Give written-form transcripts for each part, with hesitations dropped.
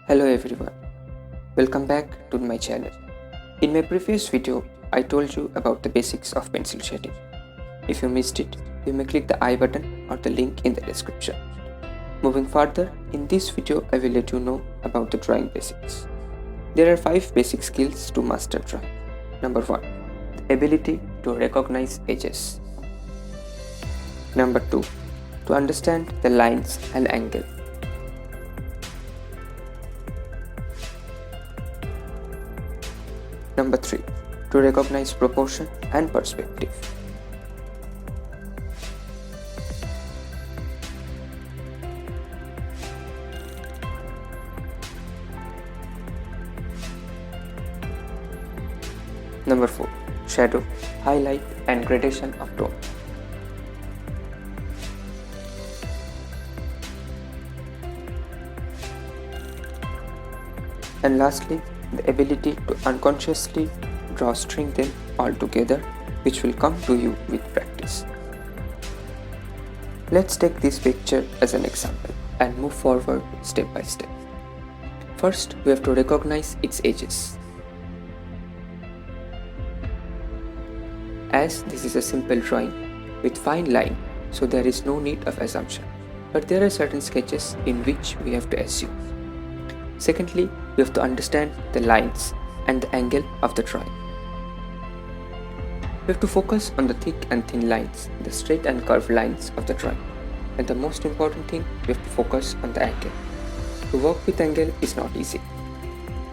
Hello everyone, welcome back to my channel. In my previous video, I told you about the basics of pencil shading. If you missed it, you may click the I button or the link in the description. Moving further, in this video I will let you know about the drawing basics. There are 5 basic skills to master drawing. Number 1. The ability to recognize edges. Number 2. To understand the lines and angle. Number 3. To recognize proportion and perspective. Number 4. Shadow, highlight and gradation of tone. And lastly, the ability to unconsciously string them all together, which will come to you with practice. Let's take this picture as an example and move forward step by step. First, we have to recognize its edges. As this is a simple drawing with fine line, so there is no need of assumption, but there are certain sketches in which we have to assume. Secondly, we have to understand the lines and the angle of the drawing. We have to focus on the thick and thin lines, the straight and curved lines of the drawing. And the most important thing, we have to focus on the angle. To work with angle is not easy,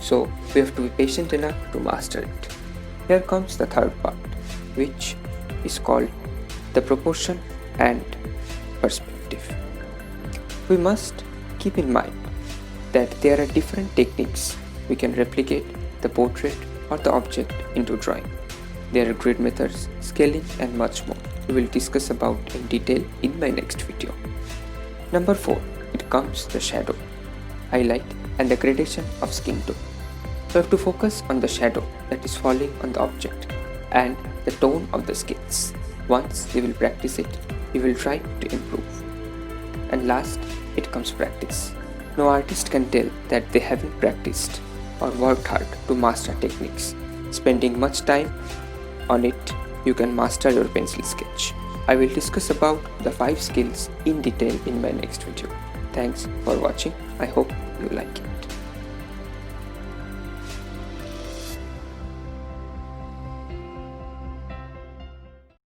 so we have to be patient enough to master it. Here comes the third part, which is called the proportion and perspective. We must keep in mind that there are different techniques we can replicate the portrait or the object into drawing. There are grid methods, scaling and much more. We will discuss about in detail in my next video. Number 4. It comes the shadow, highlight and the gradation of skin tone. We have to focus on the shadow that is falling on the object and the tone of the skins. Once we will practice it, we will try to improve. And last, it comes practice. No artist can tell that they haven't practiced or worked hard to master techniques. Spending much time on it, you can master your pencil sketch. I will discuss about the 5 skills in detail in my next video. Thanks for watching. I hope you like it.